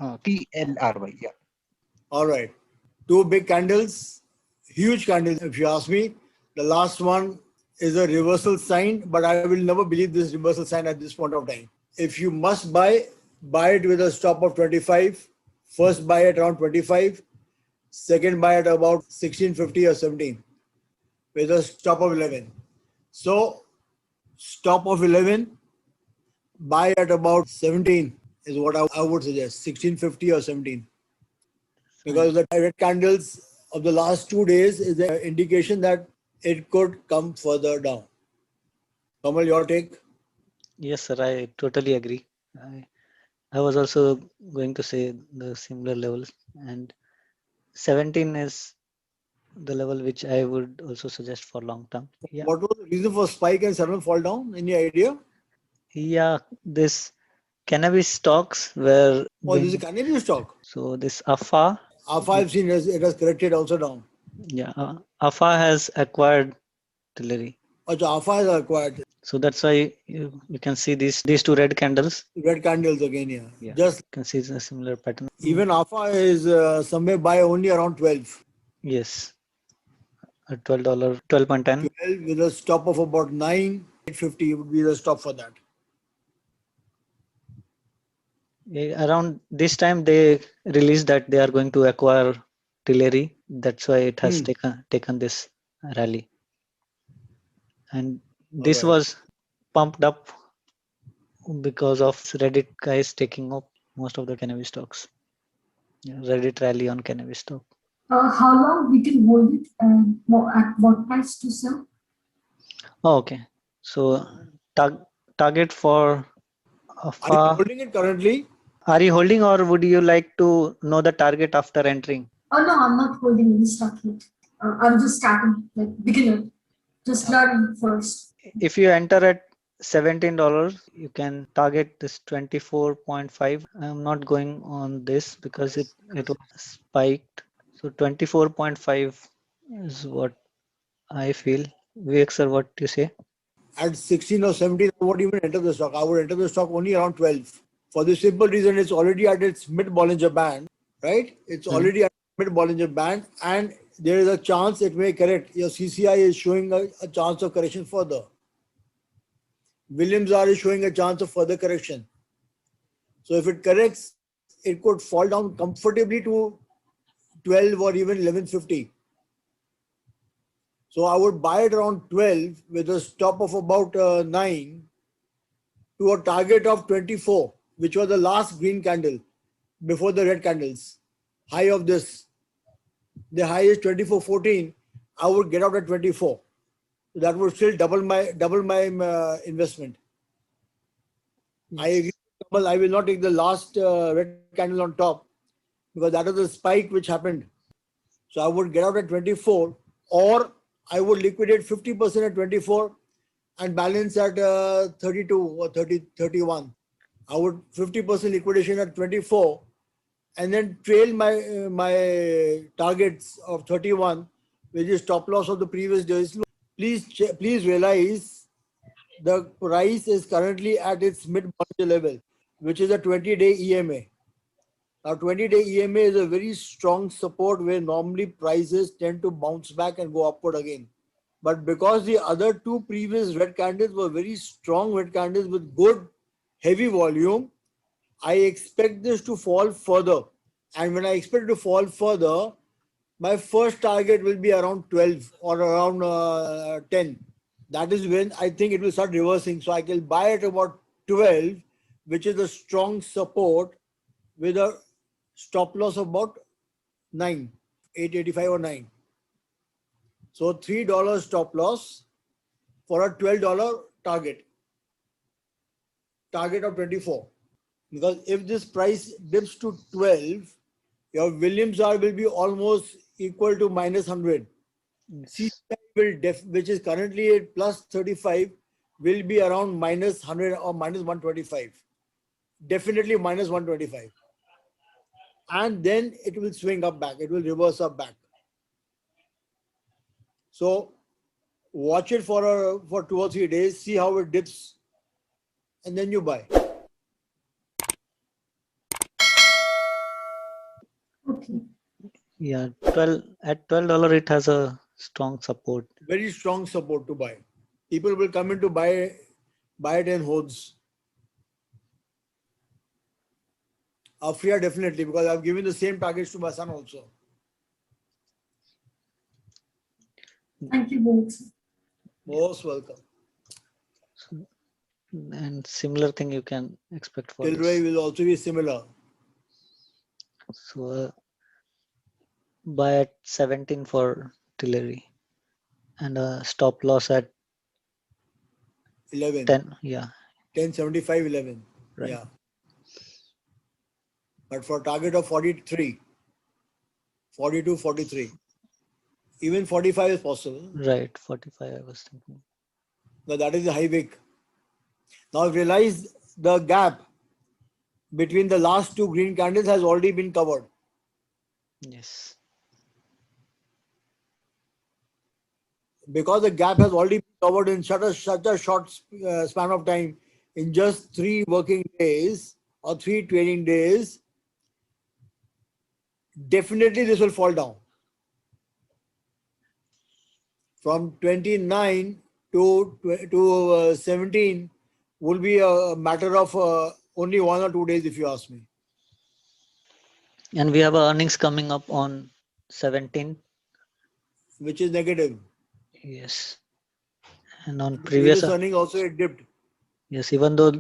TLRY. Yeah. All right. Two big candles, huge candles, if you ask me. The last one is a reversal sign, but I will never believe this reversal sign at this point of time. If you must buy it with a stop of 25. First buy at around 25. Second buy at about 16.50 or 17 with a stop of 11. So stop of 11, buy at about 17 is what I would suggest, 16.50 or 17. Because the red candles of the last 2 days is an indication that it could come further down. Kamal, your take? Yes, sir, I totally agree. I was also going to say the similar levels, and 17 is the level which I would also suggest for long term. Yeah, What was the reason for spike and sudden fall down? Any idea? yeah, this cannabis stocks were Or this is a doing Canadian stock? so. This AFA, AFA I've seen it has corrected also down. yeah, AFA has acquired Tillery. Also, AFA has acquired So that's why you can see these two red candles. red candles again here. Yeah, Just you can see it's a similar pattern. even AFA is somewhere by only around 12. Yes, a $12, 12.10. 12 with a stop of about 9, 850 would be the stop for that. Around this time they released that they are going to acquire Tillery. That's why it has taken this rally, and this Alright. was pumped up because of Reddit guys taking up most of the cannabis stocks. Yeah, Reddit rally on cannabis stock. How long we can hold it and at what price to sell? Oh, okay. So target for Are you AFA. holding it currently? Are you holding, or would you like to know the target after entering? Oh no, I'm not holding any stock yet. I'm just starting, like beginner, just learning first. If you enter at $17, you can target this 24.5. I'm not going on this because it was spiked. So 24.5 is what I feel. Vivek sir, what do you say? At 16 or 17, I won't even enter the stock. I would enter the stock only around 12. For the simple reason, it's already at its mid-Bollinger Band, right? It's already at mid-Bollinger Band, and there is a chance it may correct. Your CCI is showing a chance of correction further. Williams R is showing a chance of further correction. So if it corrects, it could fall down comfortably to 12 or even 11.50. So I would buy it around 12 with a stop of about 9 to a target of 24, which was the last green candle before the red candles. High of this, the high is 24.14. I would get out at 24. So that would still double my investment. Yes. I agree. I will not take the last red candle on top because that was the spike which happened. So I would get out at 24, or I would liquidate 50% at 24 and balance at 32 or 31. I would 50% liquidation at 24 and then trail my targets of 31, which is stop loss of the previous days. Please realize the price is currently at its mid-Bollinger level, which is a 20-day EMA. Now, 20-day EMA is a very strong support where normally prices tend to bounce back and go upward again. But because the other two previous red candles were very strong red candles with good heavy volume, I expect this to fall further. And when I expect it to fall further, my first target will be around 12 or around 10. That is when I think it will start reversing. So I can buy at about 12, which is a strong support with a stop loss of about 9, 885 or 9. So $3 stop loss for a $12 target of 24. Because if this price dips to 12, your Williams R will be almost equal to minus 100. CCI will which is currently at plus 35, will be around minus 100 or minus 125. Definitely minus 125. And then it will swing up back. It will reverse up back. So watch it for 2 or 3 days, see how it dips, and then you buy. Okay. Yeah, 12 at $12 it has a strong support. Very strong support to buy. People will come in to buy it in hordes. Afria definitely, because I've given the same package to my son also. Thank you both. Most welcome. And similar thing you can expect for Tilray this. will also be similar. So buy at 17 for Tillery and a stop loss at 11. 10. Yeah, 10.75, 11. right. Yeah. But for target of 43, 42, 43. Even 45 is possible. Right, 45 I was thinking. Now that is the high wick. Now realize the gap between the last two green candles has already been covered. Yes. Because the gap has already been covered in such a short span of time, in just 3 working days or 3 trading days, definitely this will fall down. From 29 to 17 will be a matter of only 1 or 2 days, if you ask me. And we have our earnings coming up on 17. Which is negative. Yes. And on The previous, earning also it dipped. yes, even though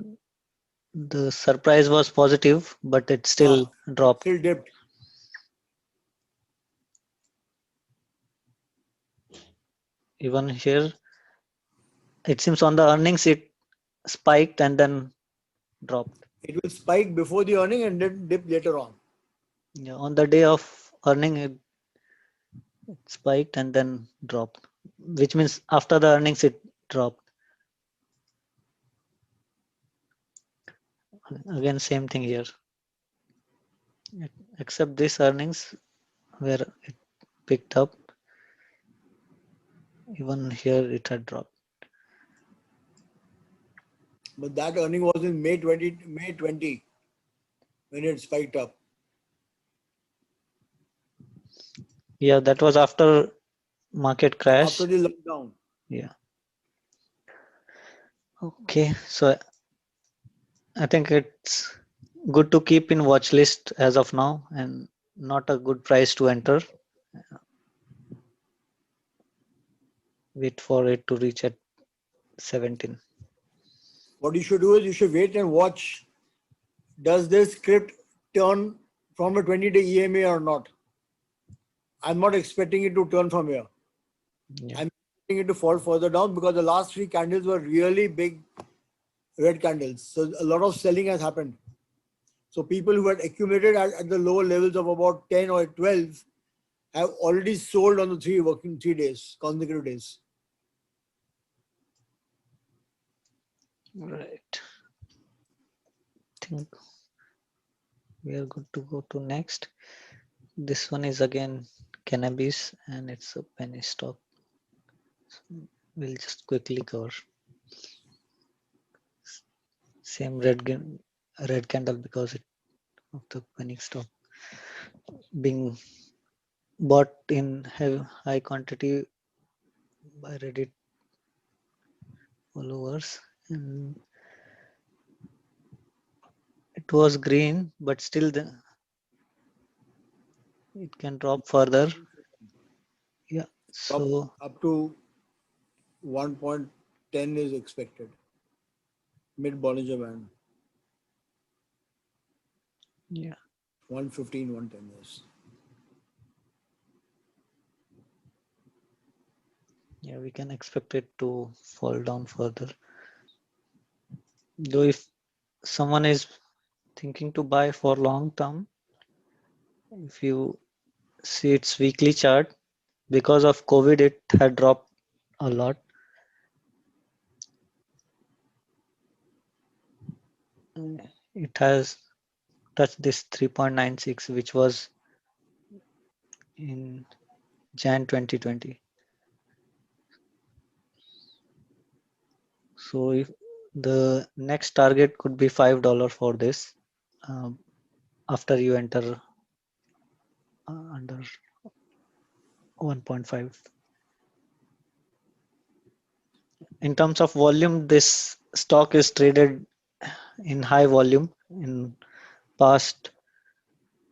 the surprise was positive, but it still dropped. Still dipped. Even here, it seems on the earnings it spiked and then dropped. It will spike before the earning and then dip later on. Yeah, on the day of earning, it spiked and then dropped, which means after the earnings it dropped. Again, same thing here. Except this earnings where it picked up, even here it had dropped. But that earning was in May 20 when it spiked up. Yeah, that was after market crash. After the lockdown. Yeah. Okay, so I think it's good to keep in watch list as of now and not a good price to enter. Wait for it to reach at 17. What you should do is you should wait and watch. Does this script turn from a 20-day EMA or not? I'm not expecting it to turn from here. Yeah. I'm expecting it to fall further down because the last 3 candles were really big red candles. So a lot of selling has happened. So people who had accumulated at the lower levels of about 10 or 12 have already sold on the 3 days, consecutive days. Right. I think we are good to go to next. This one is again cannabis and it's a penny stock. So we'll just quickly cover. Same red candle because of the penny stock being bought in high quantity by Reddit followers, and it was green, but still it can drop further. Yeah, so Up to 1.10 is expected. Mid Bollinger Band. yeah, 115, 110 is. yeah, we can expect it to fall down further. Though if someone is thinking to buy for long term, if you see its weekly chart, because of COVID, it had dropped a lot. It has touched this 3.96, which was in Jan 2020. So if the next target could be $5 for this after you enter under 1.5. In terms of volume, this stock is traded in high volume in past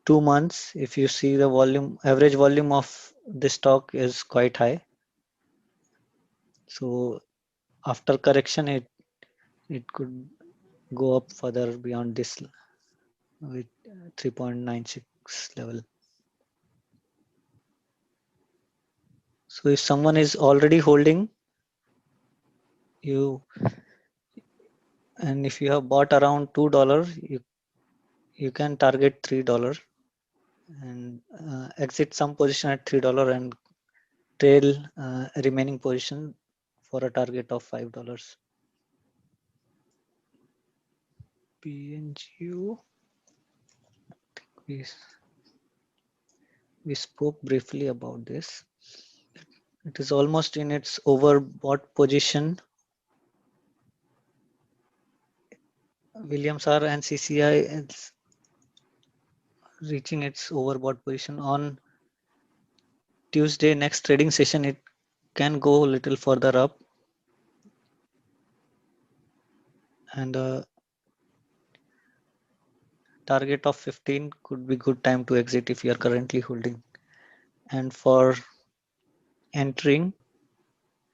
2 months. If you see the volume, average volume of this stock is quite high. So after correction, it could go up further beyond this with 3.96 level. So if someone is already holding, and if you have bought around $2, you can target $3 and exit some position at $3 and trail remaining position for a target of $5. PNGO, we spoke briefly about this. It is almost in its overbought position. Williams R and CCI is reaching its overbought position on Tuesday. Next trading session, it can go a little further up, and target of 15 could be good time to exit if you are currently holding. And for entering,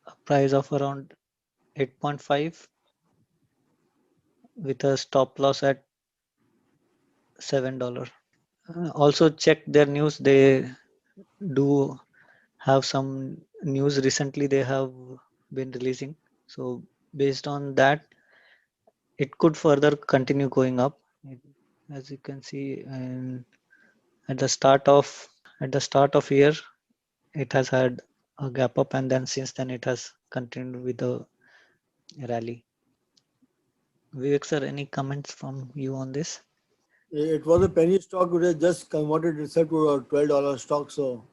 a price of around 8.5 with a stop loss at $7. Also check their news. They do have some news recently they have been releasing. So based on that, it could further continue going up. As you can see, and at the start of year, it has had a gap up, and then since then it has continued with a rally. Vivek sir, any comments from you on this? It was a penny stock which has just converted itself to a $12 stock. So,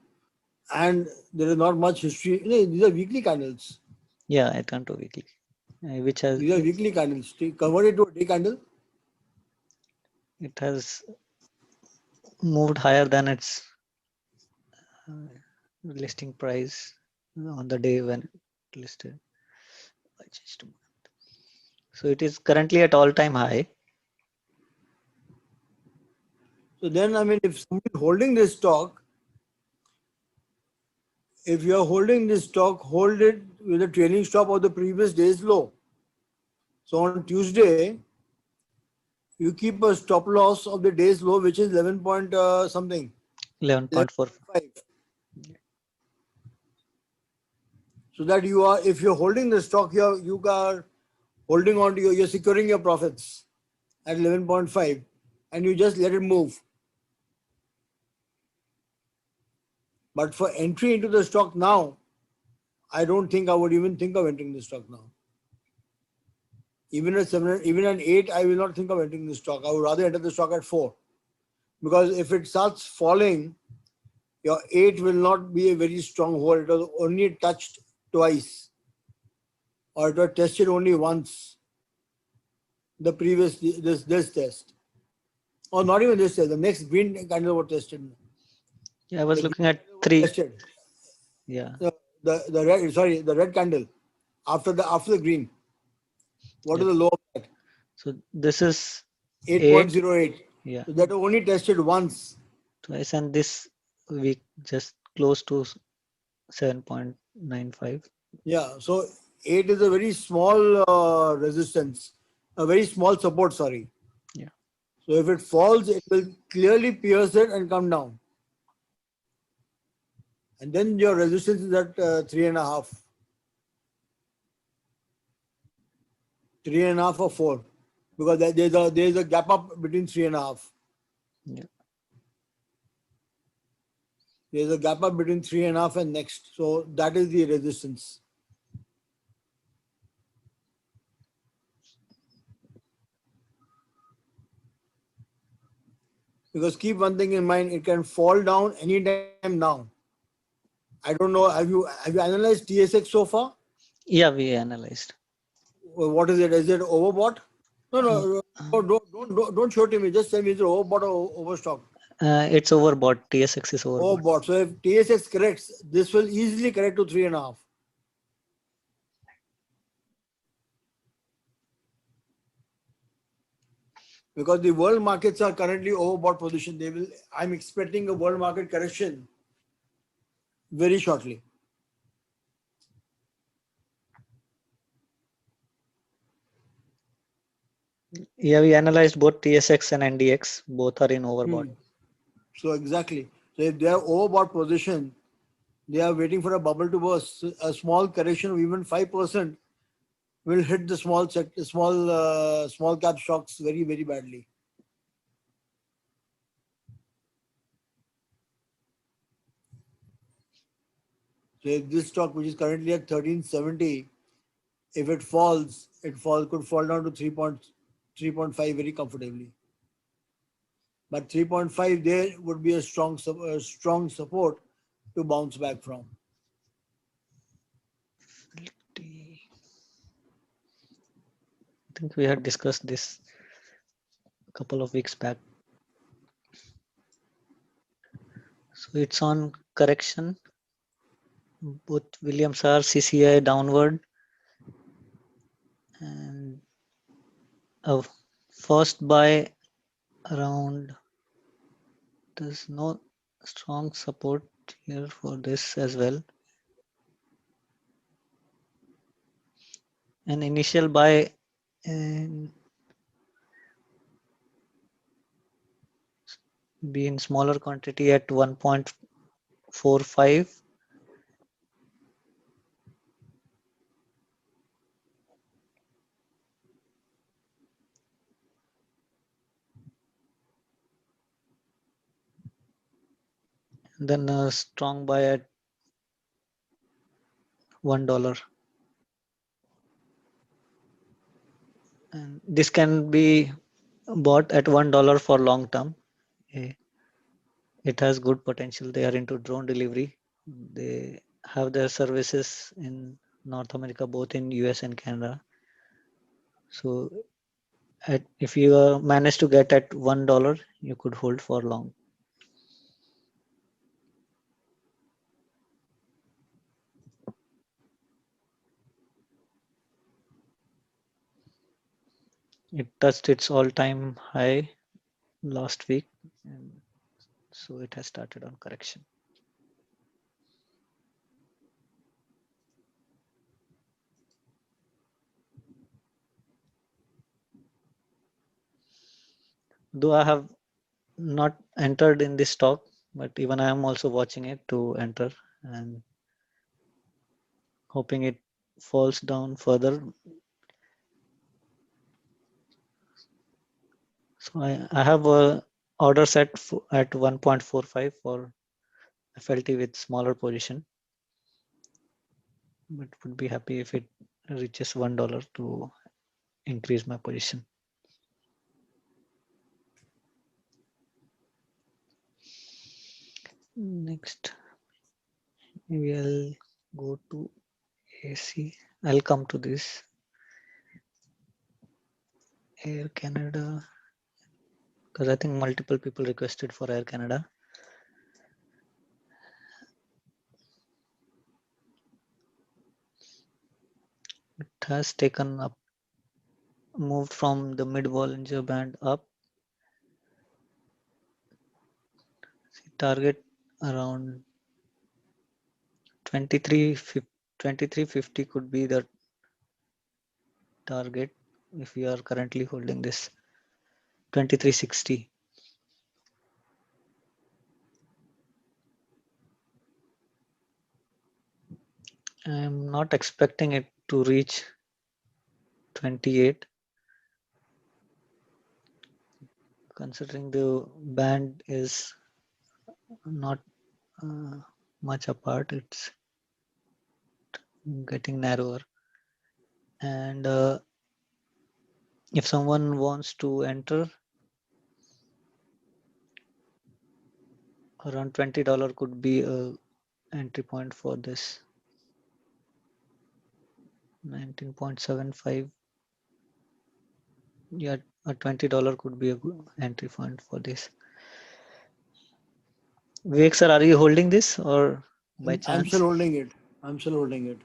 and there is not much history. These are weekly candles. Yeah, I turned to weekly, which has These are weekly candles. Converted to a day candle. it has moved higher than its listing price on the day when it listed. So it is currently at all-time high. So then, I mean, if somebody is holding this stock, if you are holding this stock, hold it with a trailing stop of the previous day's low. So on Tuesday, you keep a stop loss of the day's low, which is 11 point something. 11.4. 11.5. So that you are, if you're holding the stock, you are holding on to you're securing your profits at 11.5 and you just let it move. But for entry into the stock now, I don't think I would even think of entering the stock now. Even at 7, even at 8, I will not think of entering the stock. I would rather enter the stock at 4. Because if it starts falling, your 8 will not be a very strong hold. It was only touched twice. Or it was tested only once. The previous, this test. Or not even this test, the next green candle was tested. Yeah, I was The looking green at candle was 3. tested. Yeah. The red candle after the green. What is the low of that? So this is 8.08. Yeah, So that was only tested once. twice, and this week just close to 7.95. Yeah. So 8 is a very small resistance, a very small support, sorry. Yeah. So if it falls, it will clearly pierce it and come down. And then your resistance is at 3.5. 3.5 or 4. Because there's a gap up between 3.5. Yeah. There's a gap up between 3.5 and next. So that is the resistance. Because keep one thing in mind, it can fall down anytime now. I don't know. Have you analyzed TSX so far? Yeah, we analyzed. What is it? Is it overbought? No, don't show it to me. Just tell me is it overbought or overstocked. It's overbought. TSX is Oh, overbought. bought. So if TSX corrects, this will easily correct to 3.5. Because the world markets are currently overbought position. I'm expecting a world market correction very shortly. Yeah, we analyzed both TSX and NDX. Both are in overbought. So exactly. So if they are overbought position, they are waiting for a bubble to burst. So a small correction of even 5% will hit the small cap stocks very, very badly. So if this stock, which is currently at 1370, if it falls, could fall down to 3.5 very comfortably. But 3.5 there would be a strong support to bounce back from. I think we had discussed this a couple of weeks back. So it's on correction. Both Williams are CCI downward, and a first buy around. There's no strong support here for this as well. An initial buy be in smaller quantity at 1.45. Then a strong buy at $1. And this can be bought at $1 for long term. It has good potential. They are into drone delivery. They have their services in North America, both in US and Canada. So if you manage to get at $1, you could hold for long. It touched its all-time high last week, and so it has started on correction. Though I have not entered in this stock, but even I am also watching it to enter and hoping it falls down further. So I have a order set at 1.45 for FLT with smaller position, but would be happy if it reaches $1 to increase my position. Next, maybe I'll go to AC. I'll come to this. Air Canada, because I think multiple people requested for Air Canada. It has taken up, moved from the mid Bollinger Band up. Target around 2350 could be the target if we are currently holding this 2360. I'm not expecting it to reach 28, considering the band is not much apart. It's getting narrower, and if someone wants to enter, around $20 could be a entry point for this. 19.75. Yeah, a $20 could be a good entry point for this. Vivek sir, are you holding this or by I'm chance? still holding it. I'm still holding it.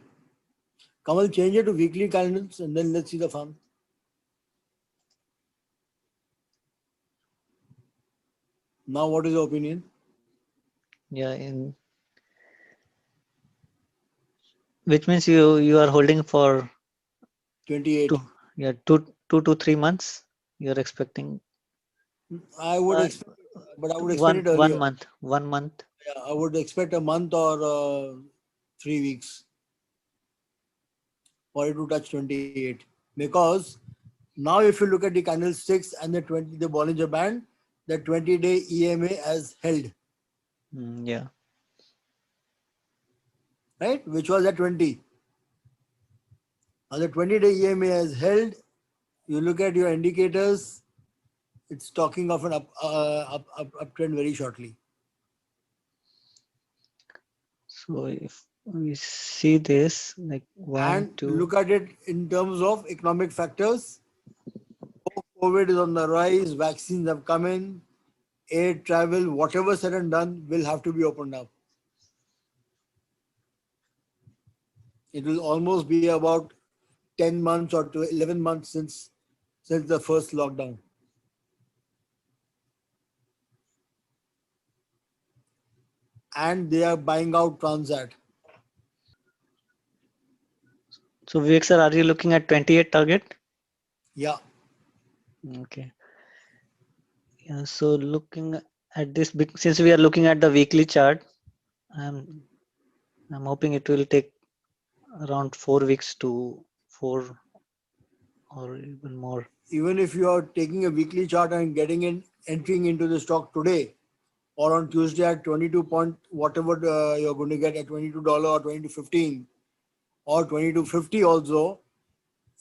Kamal, change it to weekly candles and then let's see the fun. Now, what is your opinion? Yeah, which means you are holding for 28. two, yeah, 2 to 3 months. You're expecting I would uh, expect, but I would expect it one earlier. month, 1 month. Yeah, I would expect a month or 3 weeks for it to touch 28. Because now, if you look at the candlesticks and the Bollinger Band, the 20-day EMA has held, Yeah. right? Which was at 20. Now the 20-day EMA has held. You look at your indicators, it's talking of an uptrend very shortly. So if we see this like one, And two, look at it in terms of economic factors. COVID is on the rise, vaccines have come in, air travel, whatever said and done will have to be opened up. It will almost be about 10 months or 11 months since the first lockdown. And they are buying out Transat. so Vivek sir, are you looking at 28 target? Yeah. Okay. Yeah. So looking at this, since we are looking at the weekly chart, I'm hoping it will take around 4 weeks to 4 or even more. Even if you are taking a weekly chart and getting in, entering into the stock today or on Tuesday at 22 point, whatever you're going to get at $22 or 22.15 or 22.50 also,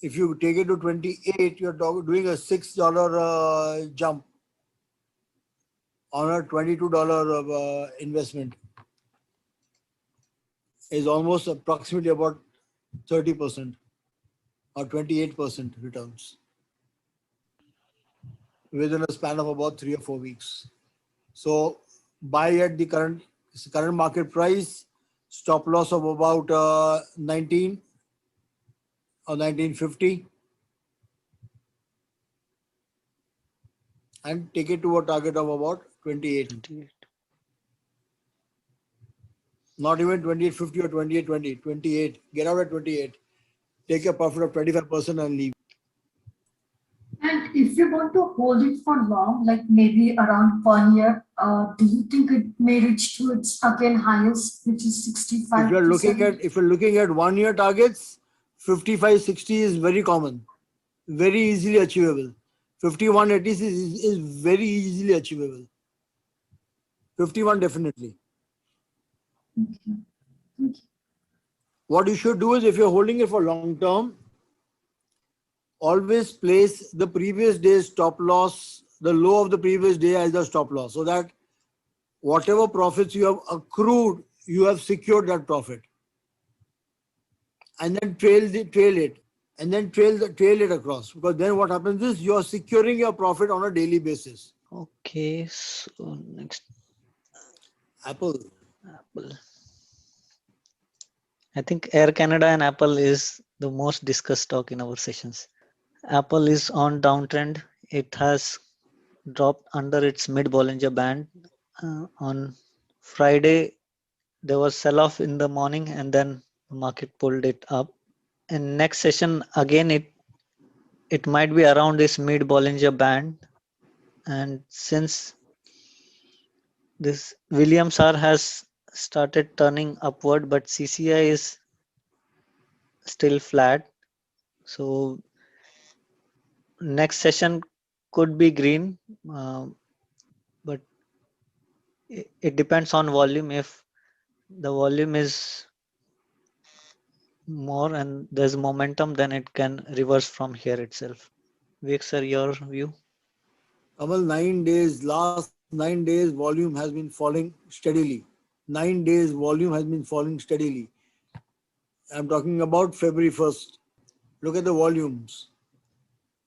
if you take it to 28, you're doing a $6 jump on a $22 investment. Is almost approximately about 30% or 28% returns within a span of about 3 or 4 weeks. So buy at the current market price, stop loss of about 19 or 1950, and take it to a target of about 28. 28. Not even 28.50 or 28.20, 28. Get out at 28. Take a profit of 25% and leave. And if you want to hold it for long, like maybe around 1 year, do you think it may reach to its again highest, which is 65 to 70? If you're looking at 1 year targets, 55, 60 is very common, very easily achievable. 51, 80 is very easily achievable. 51 definitely. Okay. Thank you. What you should do is, if you're holding it for long term, always place the previous day's stop loss, the low of the previous day as the stop loss, so that whatever profits you have accrued, you have secured that profit. And then trail it, and then trail it across. Because then what happens is you are securing your profit on a daily basis. Okay. So next, Apple. Apple. I think Air Canada and Apple is the most discussed stock in our sessions. Apple is on downtrend. It has dropped under its mid Bollinger Band. On Friday, there was sell-off in the morning, and then the market pulled it up. In next session, again, it might be around this mid Bollinger Band. And since this Williams R has started turning upward, but CCI is still flat. So next session could be green, but it depends on volume. If the volume is more and there's momentum, then it can reverse from here itself. Vivek sir, your view? Kamal, 9 days, last 9 days, volume has been falling steadily. 9 days, volume has been falling steadily. I'm talking about February 1st. Look at the volumes.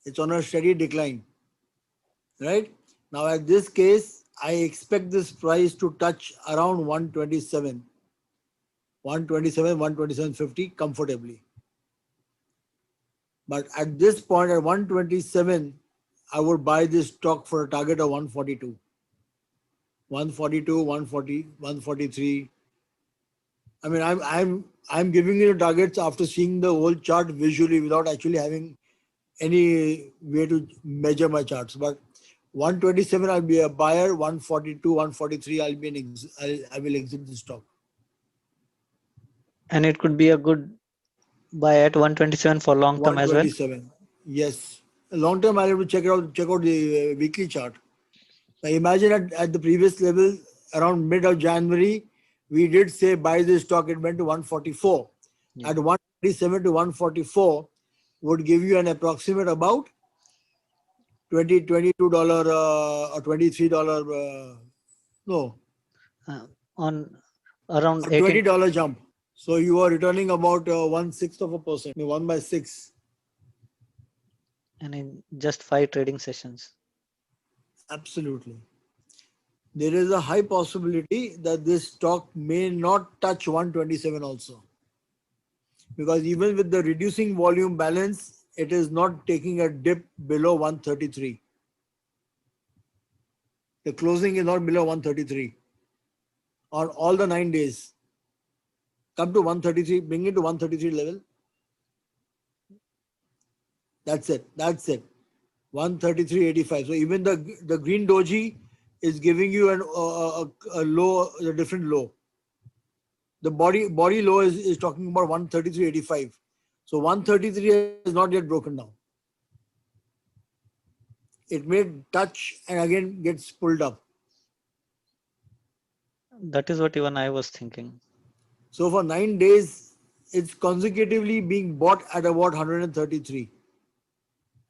It's on a steady decline. Right? Now, at this case, I expect this price to touch around 127, 127.50 comfortably. But at this point, at 127, I would buy this stock for a target of 142. 142, 140, 143. I mean, I'm giving you the targets after seeing the whole chart visually without actually having any way to measure my charts. But 127, I'll be a buyer. 142, 143, I will exit the stock. And it could be a good buy at 127 for long term as well. 127. Yes. Long term, I'll have to check out the weekly chart. Now imagine at the previous level, around mid of January, we did say buy this stock, it went to 144. Yeah. At 127 to 144 would give you an approximate about $22 or $23. No, On around a 18. $20 jump. So you are returning about 1/6 of a percent, 1/6. And in just 5 trading sessions. Absolutely. There is a high possibility that this stock may not touch 127 also. Because even with the reducing volume balance, it is not taking a dip below 133. The closing is not below 133 on all the 9 days. Come to 133, bring it to 133 level. That's it. 133.85. So even the green doji is giving you a low, a different low. The body low is talking about 133.85. So 133 is not yet broken down. It may touch and again gets pulled up. That is what even I was thinking. So for 9 days, it's consecutively being bought at about 133.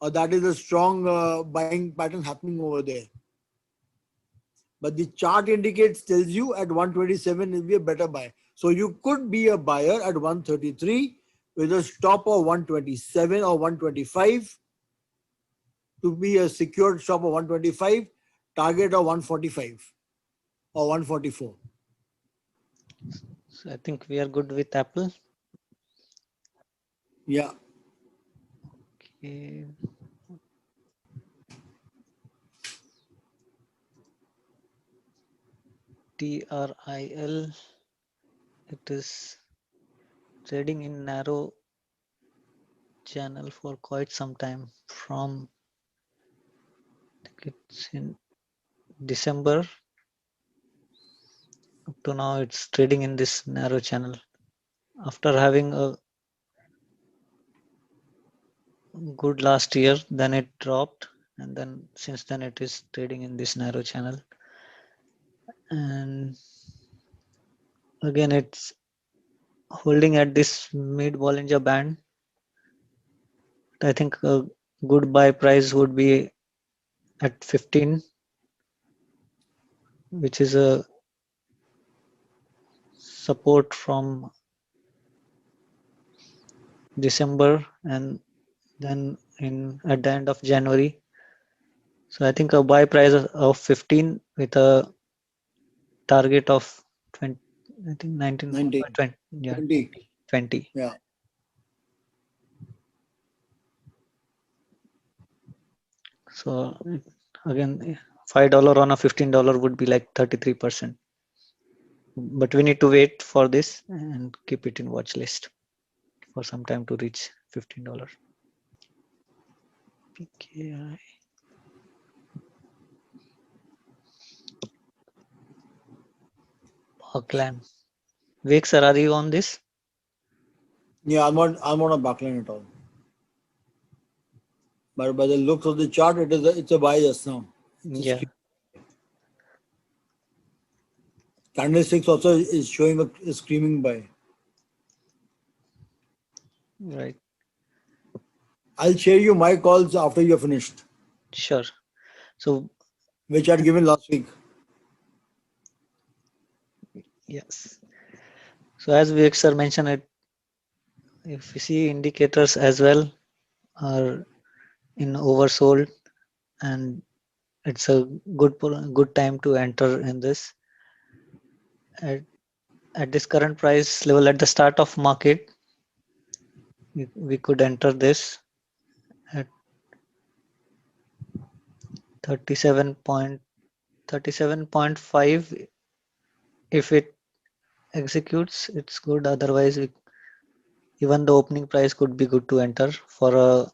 Or that is a strong buying pattern happening over there. But the chart tells you at 127 will be a better buy. So you could be a buyer at 133 with a stop of 127 or 125 to be a secured stop of 125, target of 145 or 144. So I think we are good with Apple. Yeah. Okay. TRIL, it is trading in narrow channel for quite some time. From, I think it's in December up to now, it's trading in this narrow channel. After having a good last year, then it dropped, and then since then it is trading in this narrow channel. And again, it's holding at this mid Bollinger Band. I think a good buy price would be at 15, which is a support from December and then at the end of January. So I think a buy price of 15 with a target of 20, I think 19, 19. 20, yeah, 20. 20. Yeah. So again, $5 on a $15 would be like 33%. But we need to wait for this and keep it in watch list for some time to reach $15. PKI. Parkland. Vik sir, are you on this? Yeah, I'm not a backline at all. But by the looks of the chart, it's a buy just now. Yeah. Candlesticks also is showing a screaming buy. Right. I'll share you my calls after you're finished, Sure. So which I'd given last week. yes. So as Vivek sir mentioned it, if you see indicators as well are in oversold, and it's a good time to enter in this. At this current price level at the start of market, we could enter this at 37.5. If it executes, it's good. Otherwise, even the opening price could be good to enter for a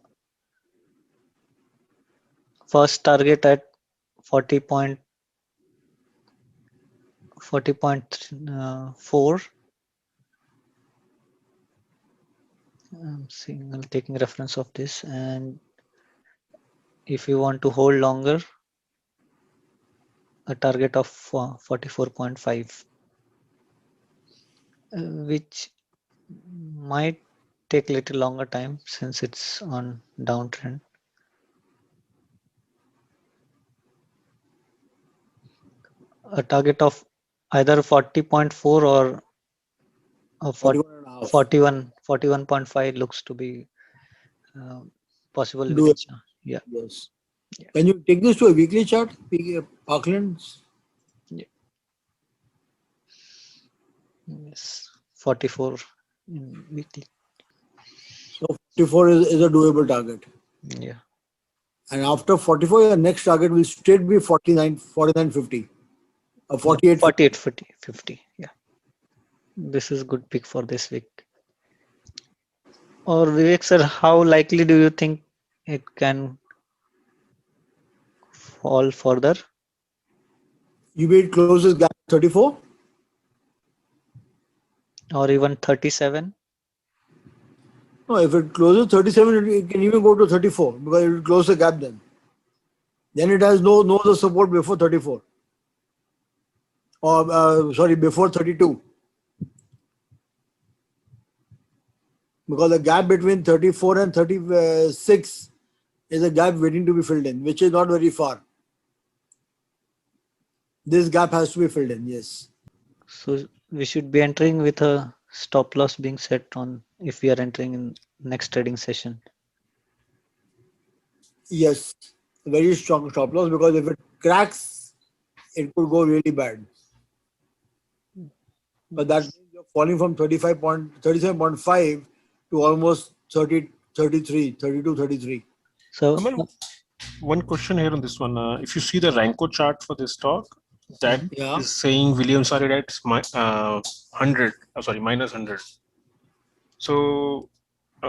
first target at 40.4. I'm taking reference of this, and if you want to hold longer, a target of 44.5, which might take a little longer time since it's on downtrend. A target of either 40.4 or 41.5 looks to be possible Do within. it. Yeah. Yes. Yeah. Can you take this to a weekly chart, Parklands? Yeah. Yes. 44 in weekly. So 44 is a doable target. Yeah. And after 44, your next target will straight be 49.50. 48. 48, 50. Yeah. This is good pick for this week. Or Vivek sir, how likely do you think it can fall further? You mean it closes gap 34? Or even 37? No, if it closes 37, it can even go to 34 because it will close the gap then. Then it has no other support before 34. Or, sorry, before 32. Because the gap between 34 and 36 is a gap waiting to be filled in, which is not very far. This gap has to be filled in, yes. So we should be entering with a stop loss being set on if we are entering in next trading session. Yes, very strong stop loss because if it cracks, it could go really bad. But that means you're falling from 37.5 to almost 30, 33, 32, 33. So Aman, one question here on this one. If you see the Ranko chart for this stock, that Yeah. is saying Williams are at 100. Minus 100. So,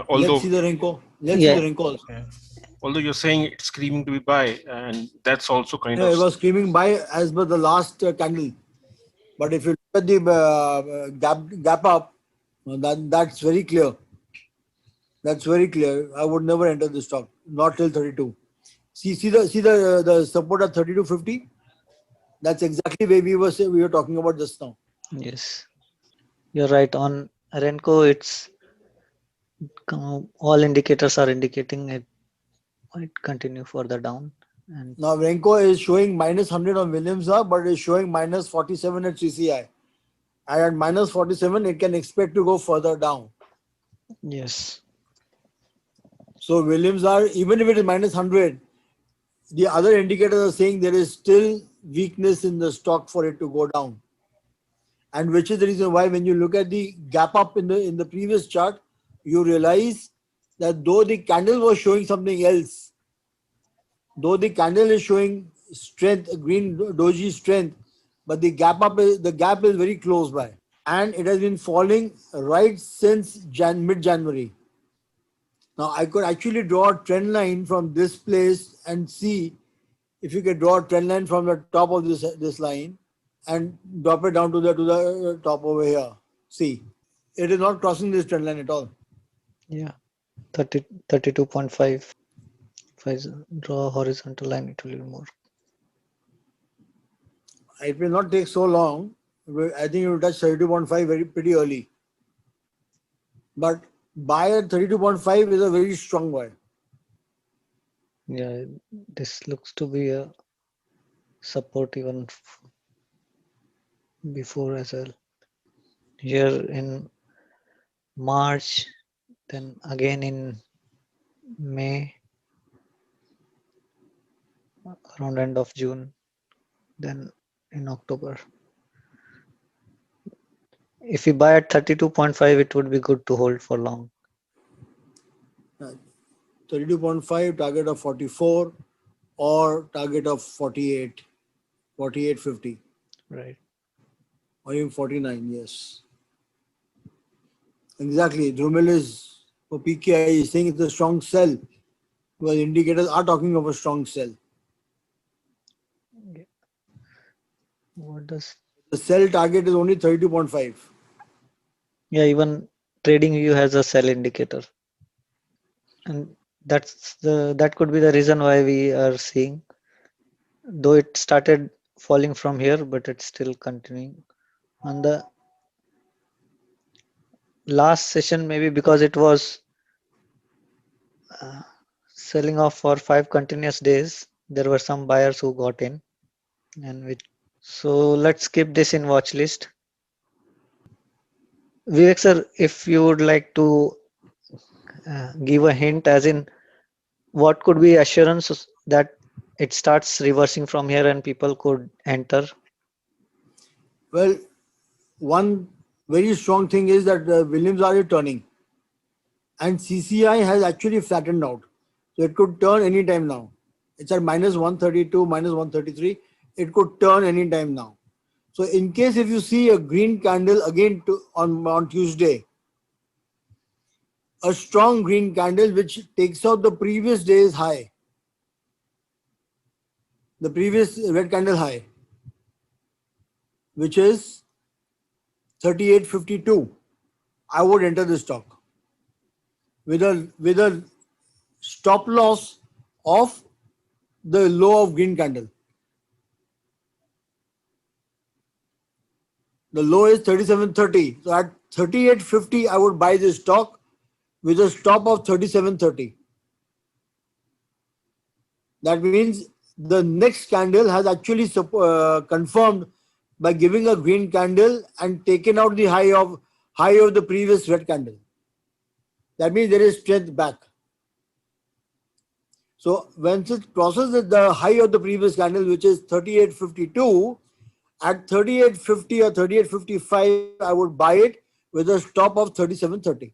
although Let's see the Renko. Let's Yeah. see the Renko also. although you're saying it's screaming to be buy, and that's also kind Yeah, of it was screaming buy as per the last candle. But if you look at the gap up, that's very clear. That's very clear. I would never enter the stock, not till 32. See the support at 32.50. That's exactly where we were talking about just now. Yes, you're right. On Renko, it's all indicators are indicating it might continue further down. And Now Renko is showing minus 100 on Williams, but is showing minus 47 at CCI. And at minus 47, it can expect to go further down. yes, So Williams even if it is minus 100, the other indicators are saying there is still weakness in the stock for it to go down. And which is the reason why when you look at the gap up in the previous chart, you realize that though the candle was showing something else, though the candle is showing strength, green doji strength, but the gap is very close by. And it has been falling right since mid-January. Now I could actually draw a trend line from this place and see if you can draw a trend line from the top of this line and drop it down to the top over here. See, it is not crossing this trend line at all. yeah, 32.5. If I draw a horizontal line, it will be more. It will not take so long. I think it will touch 32.5 pretty early. But buy at 32.5 is a very strong buy. Yeah, this looks to be a support even before as well. Here in March, then again in May. around end of June, then in October. If you buy at 32.5, it would be good to hold for long. 32.5, target of 44, or target of 48, 48.50, Right. or even 49. Yes, exactly. Drumel is for PKI is saying it's a strong sell. Well, indicators are talking of a strong sell. What does? The sell target is only 32.5. Yeah, even TradingView has a sell indicator, and that could be the reason why we are seeing, though it started falling from here, but it's still continuing. On the last session, maybe because it was selling off for 5 continuous days, there were some buyers who got in, and so let's keep this in watch list. Vivek sir, if you would like to give a hint, as in what could be assurance that it starts reversing from here and people could enter? Well, one very strong thing is that Williams are turning, and CCI has actually flattened out. So it could turn anytime now. It's at minus 132, minus 133. It could turn anytime now. So in case if you see a green candle again on Tuesday, a strong green candle which takes out the previous day's high, the previous red candle high, which is 38.52, I would enter the stock with a stop loss of the low of green candle. The low is 37.30. So at 38.50, I would buy this stock with a stop of 37.30. That means the next candle has actually confirmed by giving a green candle and taken out the high of the previous red candle. That means there is strength back. So once it crosses the high of the previous candle, which is 38.52, at 38.50 or 38.55, I would buy it with a stop of 37.30,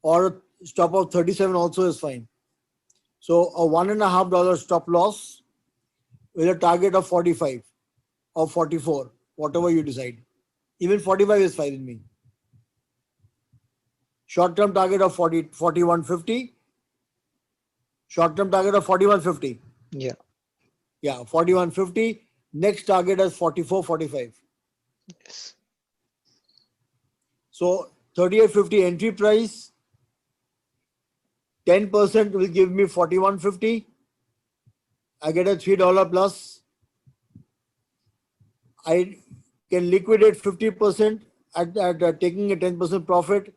or a stop of 37 also is fine. So a $1.5 stop loss with a target of 45 or 44, whatever you decide. Even 45 is fine with me. Short-term target of 41.50. Short-term target of 41.50. Yeah. Yeah, 41.50. Next target is 44.45. Yes. So 38.50 entry price. 10% will give me 41.50. I get a $3 plus. I can liquidate 50% at taking a 10% profit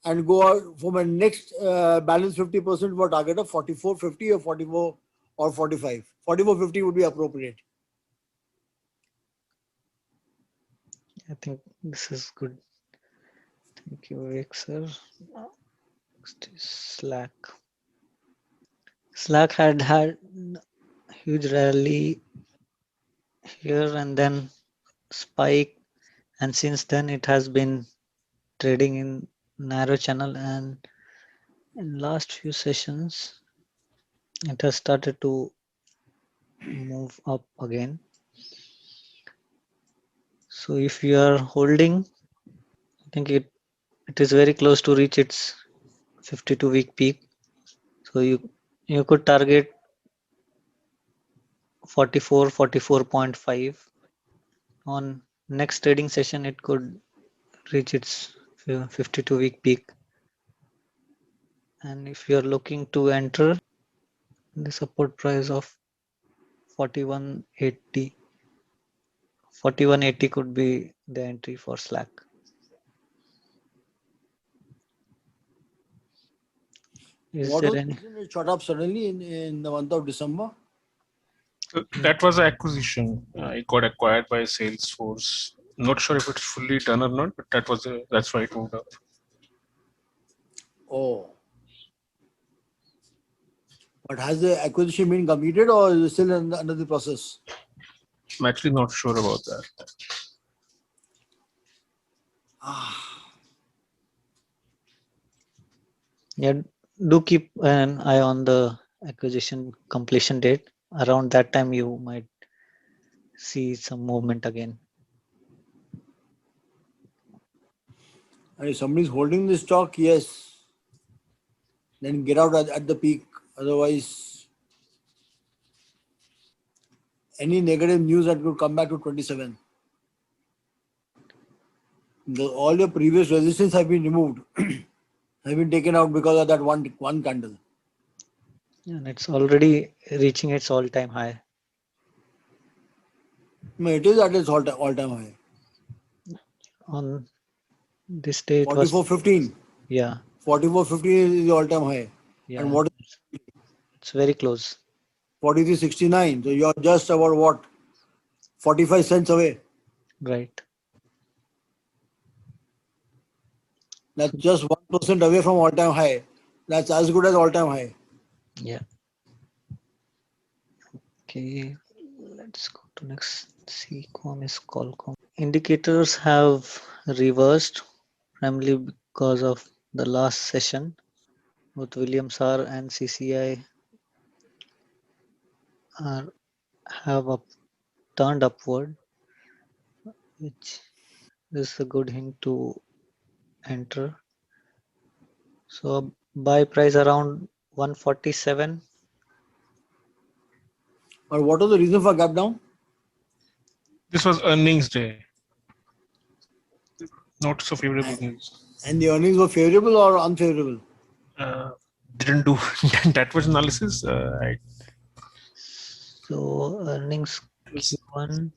and go out for my next balance 50% for target of 44.50 or 44 or 45. 44.50 would be appropriate. I think this is good. Thank you, Vivek sir. Next is Slack. Slack had huge rally here and then spike, and since then it has been trading in narrow channel, and in last few sessions it has started to move up again. So if you are holding, I think it is very close to reach its 52-week peak. So you could target 44, 44.5. On next trading session, it could reach its 52-week peak. And if you are looking to enter the support price of 41.80, 41.80 could be the entry for Slack. Is What there was the any? reason it shot up suddenly in the month of December? So that was an acquisition. It got acquired by Salesforce. Not sure if it's fully done or not, but that's why it moved up. Oh. But has the acquisition been completed or is it still under the process? I'm actually not sure about that. Yeah, do keep an eye on the acquisition completion date. Around that time, you might see some movement again. And if somebody's holding the stock, yes, then get out at the peak. Otherwise, any negative news that could come back to 27. All your previous resistance have been removed, have been taken out because of that one candle. And it's already reaching its all-time high. No, it is at its all-time high. On this day, it was 44.15. yeah, 44.15 is the all-time high. yeah. And what is It's very close. 43.69? So you're just about what? 45 cents away. Right. That's just 1% away from all-time high. That's as good as all-time high. Yeah. Okay. Let's go to next. CCOM is Qualcomm. Indicators have reversed primarily because of the last session. Both Williams R and CCI have turned upward, which is a good hint to enter. So buy price around 147. But what was the reason for gap down? This was earnings day. Not so favorable news. And the earnings were favorable or unfavorable? Didn't do that much analysis. So earnings Q1.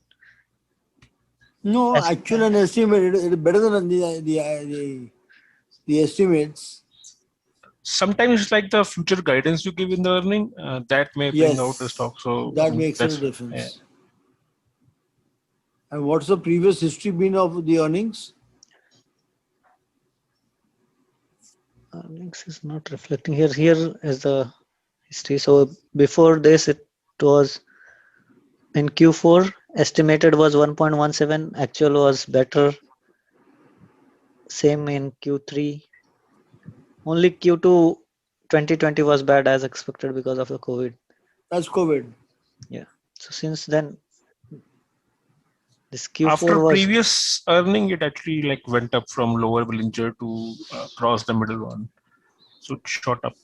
No, actual and estimate, it is better than the estimates. Sometimes it's like the future guidance you give in the earning that may bring out the Yes, stock. So that makes a that's difference. yeah. And what's the previous history been of the earnings? Earnings is not reflecting here. Here is the history. So before this, it was in Q4 estimated was 1.17. Actual was better. Same in Q3. Only Q2 2020 was bad as expected because of the COVID. That's COVID. Yeah. So since then, this After Q4 was previous earning, it actually like went up from lower Bollinger to cross the middle one. So it shot up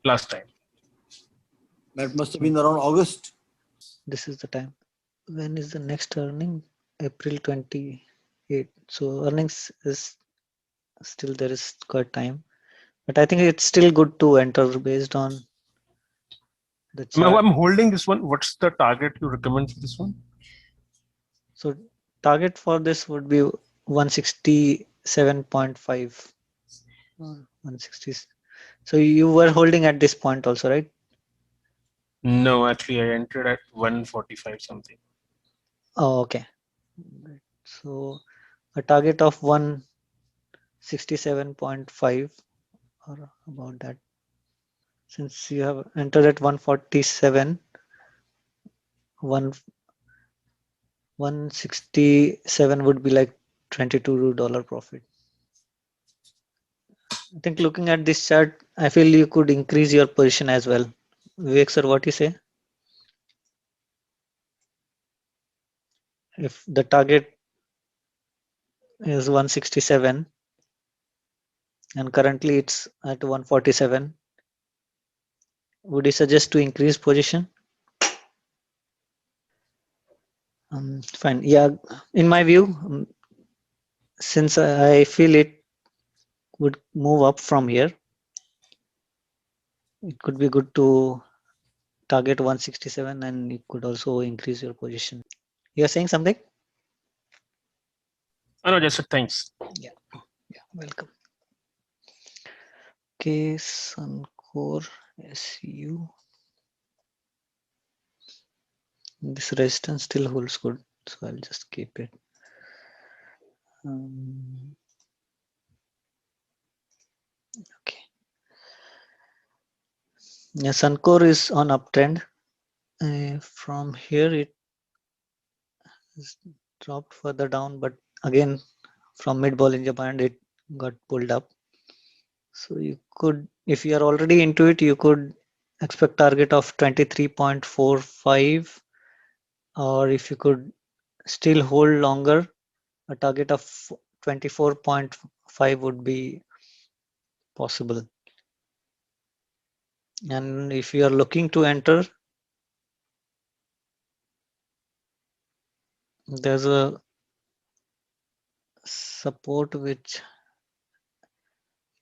last time. That must have been around August. this is the time. When is the next earning? April 28. So earnings is still there is quite time. But I think it's still good to enter based on the chart. I'm holding this one. What's the target you recommend for this one? So target for this would be 167.5. 160. So you were holding at this point also, right? No, actually, I entered at 145 something. Oh, okay. Right. So a target of 167.5 or about that. Since you have entered at 147, 167 would be like $22 profit. I think looking at this chart, I feel you could increase your position as well. Vivek sir, what you say? If the target is 167 and currently it's at 147, would you suggest to increase position? Fine. Yeah, in my view, since I feel it would move up from here, it could be good to target 167 and you could also increase your position. You are saying something? I know, just thanks. Yeah, welcome. Okay, Suncor SU. This resistance still holds good, so I'll just keep it. Okay. Yeah, Suncor is on uptrend. From here, it is dropped further down, but again, from mid Bollinger Band, it got pulled up. So you could, if you are already into it, you could expect target of 23.45, or if you could still hold longer, a target of 24.5 would be possible. And if you are looking to enter, there's a support which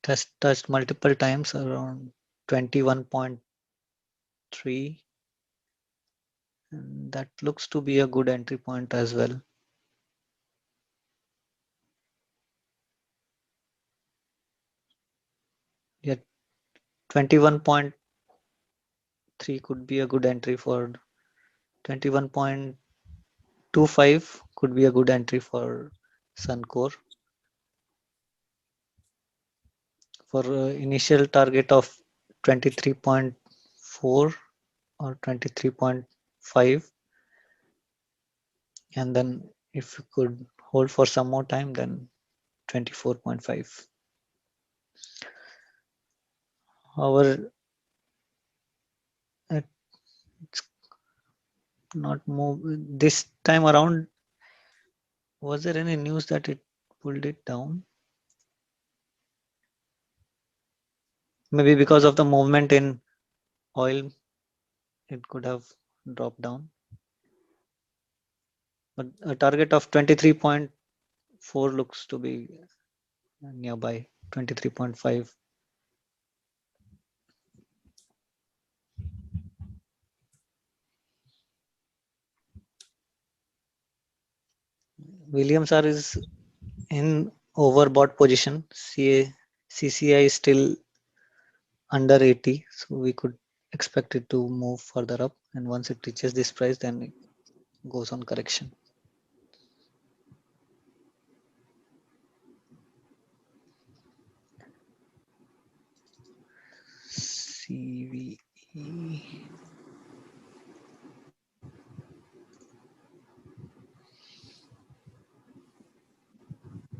has touched multiple times around 21.3, and that looks to be a good entry point as well. Yeah, 21.3 could be a good entry for 21.25 could be a good entry for Suncor. For initial target of 23.4 or 23.5, and then if you could hold for some more time, then 24.5. However, it's not move this time around. Was there any news that it pulled it down? Maybe because of the movement in oil, it could have dropped down. But a target of 23.4 looks to be nearby, 23.5. Williams R is in overbought position. CCI is still under 80, so we could expect it to move further up. And once it reaches this price, then it goes on correction. CVE.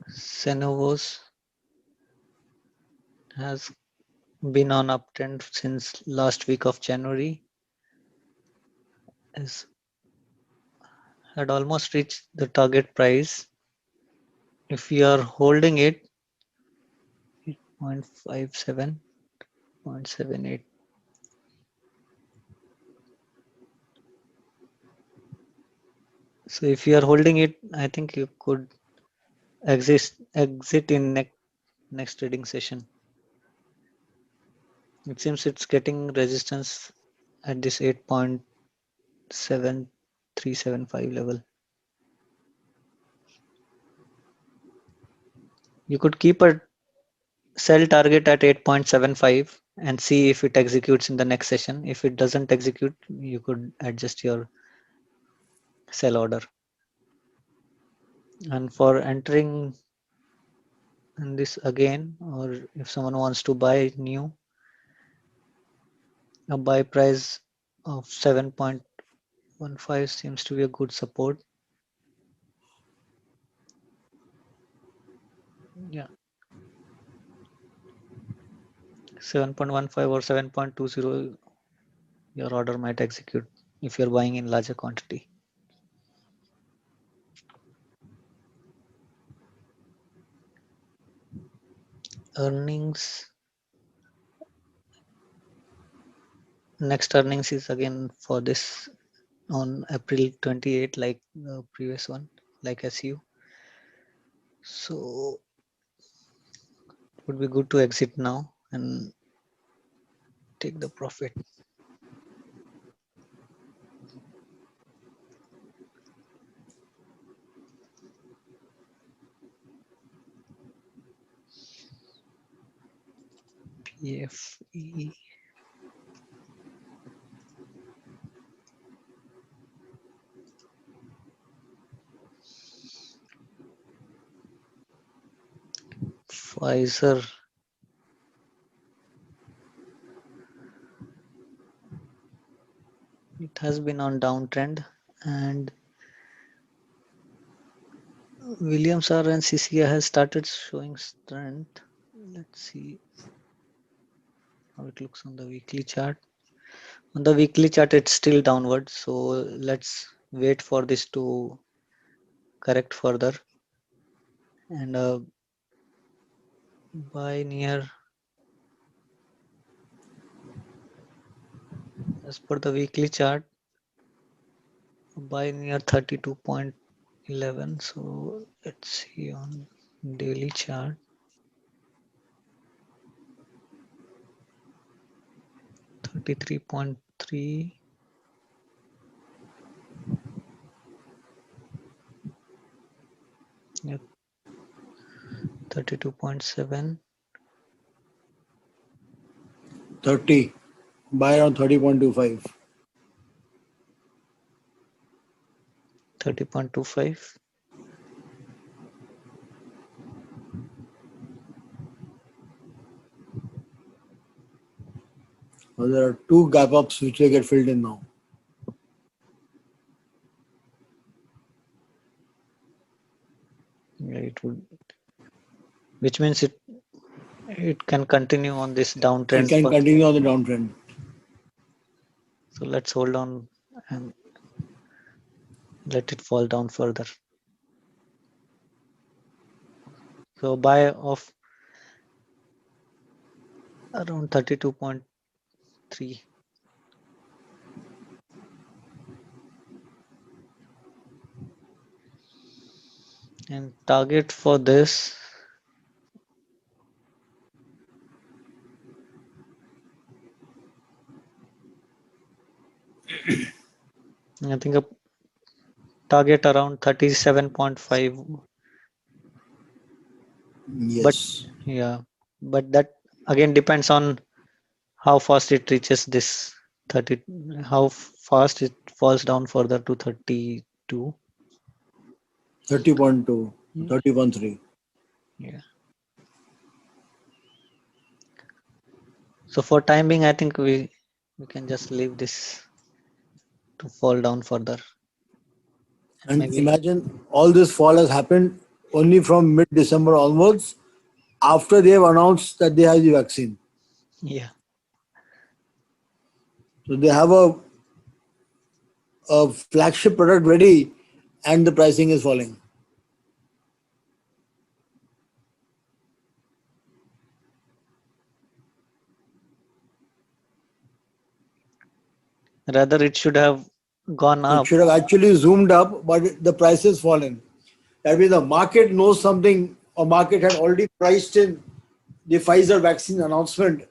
Cenovus has been on uptrend since last week of January. Had almost reached the target price. If you are holding it, 0.57, 0.78. So if you are holding it, I think you could exit in next trading session. It seems it's getting resistance at this 8.7375 level. You could keep a sell target at 8.75 and see if it executes in the next session. If it doesn't execute, you could adjust your sell order. And for entering in this again, or if someone wants to buy new, a buy price of 7.15 seems to be a good support. Yeah, 7.15 or 7.20, your order might execute if you're buying in larger quantity. Earnings. Next earnings is again for this on April 28, like the previous one, like SU. So it would be good to exit now and take the profit. PFE. Pfizer. has been on downtrend, and Williams R and CCI has started showing strength. Let's see how it looks on the weekly chart. On the weekly chart, it's still downward, so let's wait for this to correct further and buy near, as per the weekly chart, buy near 32.11. So let's see on daily chart. 33.3. Yep. 32.7. 30. Buy around 30.25. 30.25. Well, there are two gap ups which will get filled in now. Yeah, it would, which means it can continue on this downtrend. It can path. continue on the downtrend. So let's hold on and let it fall down further. So buy of around 32.3. And target for this, I think a target around 37.5. Yes. Yeah, but that again depends on how fast it reaches this 30, how fast it falls down further to 32. 30.2, Yeah. 30.3. Yeah. So for time being, I think we can just leave this to fall down further. And Maybe, imagine all this fall has happened only from mid-December onwards after they have announced that they have the vaccine. yeah. So they have a flagship product ready and the pricing is falling. Rather, it should have gone It up. should have actually zoomed up, but the price has fallen. That means the market knows something, or market had already priced in the Pfizer vaccine announcement,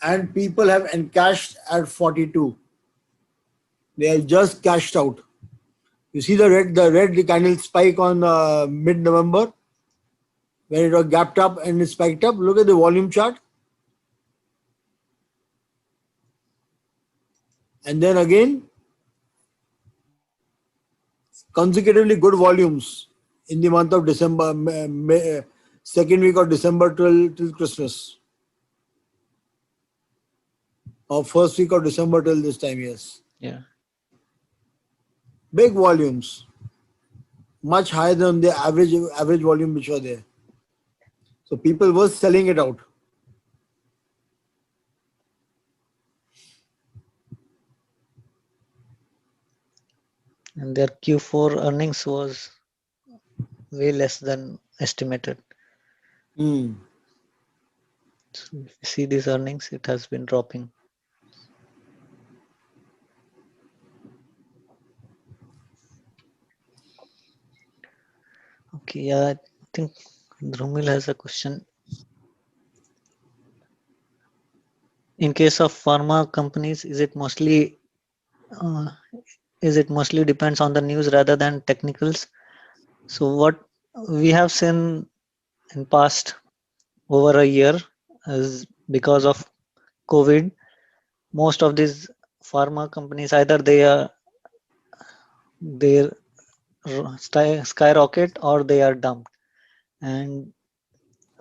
and people have encashed at 42. They have just cashed out. You see the red candle spike on mid-November when it was gapped up and it spiked up. Look at the volume chart. And then again, consecutively good volumes in the month of December, second week of December till Christmas. Or first week of December till this time, yes. Yeah. Big volumes, much higher than the average volume which was there. So people were selling it out. And their Q4 earnings was way less than estimated. Mm. So if you see these earnings, it has been dropping. Okay, yeah, I think Dhrumil has a question. In case of pharma companies, is it mostly depends on the news rather than technicals? So what we have seen in past over a year is because of COVID, most of these pharma companies either they skyrocket or they are dumped, and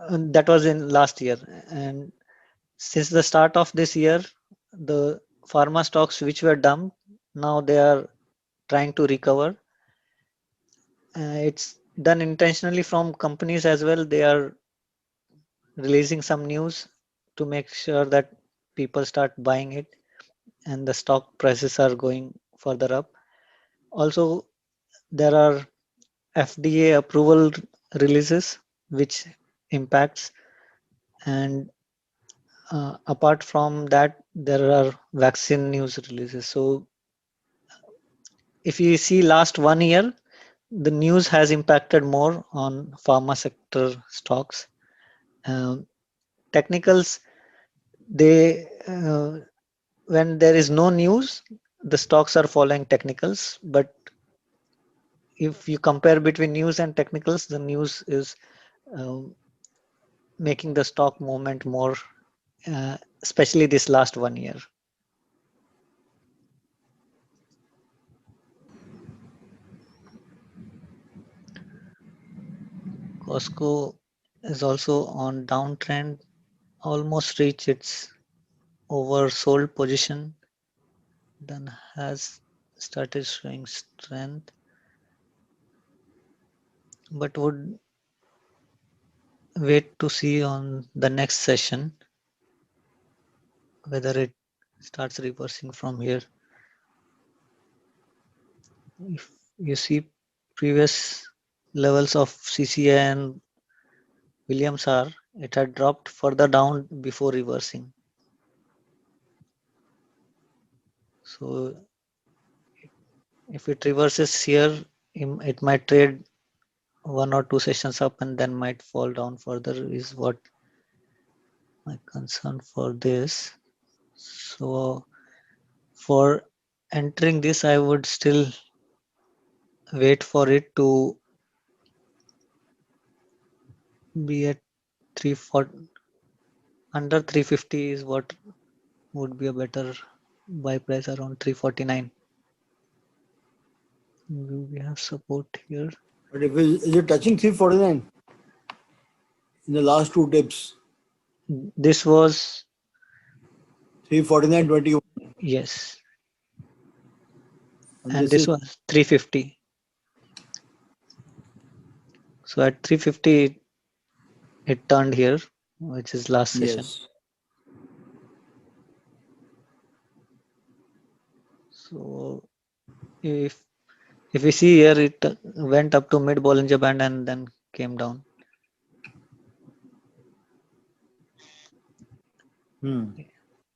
that was in last year. And since the start of this year, the pharma stocks which were dumped Now they are trying to recover. It's done intentionally from companies as well. They are releasing some news to make sure that people start buying it and the stock prices are going further up. Also, there are FDA approval releases which impacts, and apart from that there are vaccine news releases. So if you see last 1 year, the news has impacted more on pharma sector stocks. Um, Technicals, they when there is no news, the stocks are following technicals. But if you compare between news and technicals, the news is um, making the stock movement more, especially this last 1 year. Costco is also on downtrend, almost reached its oversold position, then has started showing strength, but would wait to see on the next session whether it starts reversing from here. If you see previous levels of CCI and Williams R, it had dropped further down before reversing. So if it reverses here, it might trade 1 or 2 sessions up and then might fall down further, is what my concern for this. So for entering this, I would still wait for it to be at 340. Under 350 is what would be a better buy price, around 349. We have support here. But if is it touching 349 in the last two dips? This was 349.21. yes, And and this is was 350. So at 350 it turned here, which is last session. yes. So if we see here, it went up to mid Bollinger Band and then came down.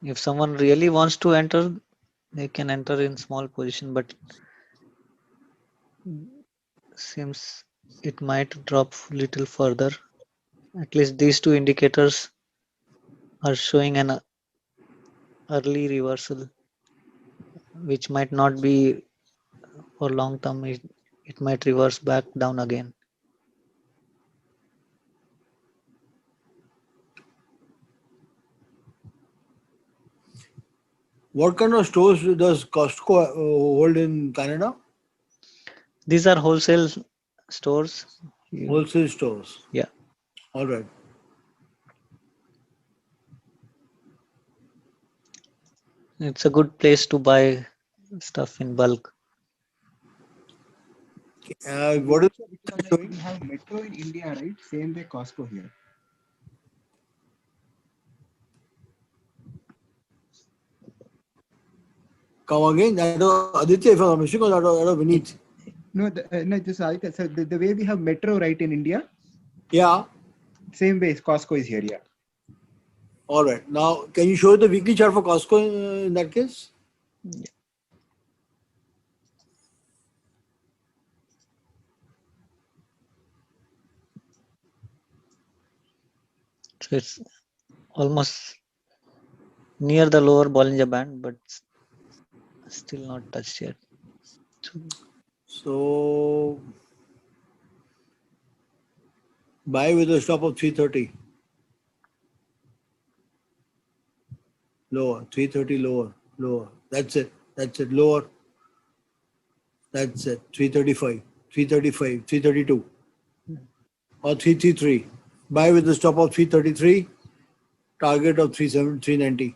If someone really wants to enter, they can enter in small position, but seems it might drop little further. At least these two indicators are showing an early reversal, which might not be for long term. It might reverse back down again. What kind of stores does Costco hold in Canada? These are wholesale stores. Wholesale stores. Yeah. All right. It's a good place to buy stuff in bulk. What is Because like we have Metro in India, right? Same way Costco here. come again? That was Aditya, if I'm mistaken, or that was Vineet. No, no, this is Aditya. So the way we have Metro, right, in India, Yeah. same way Costco is here, yeah. All right. Now, can you show the weekly chart for Costco in that case? Yeah. So it's almost near the lower Bollinger Band, but still not touched yet. So, buy with a stop of 330. Lower, 330 lower. That's it. Lower. That's it. 335, 332, or 333. Buy with a stop of 333. Target of 390.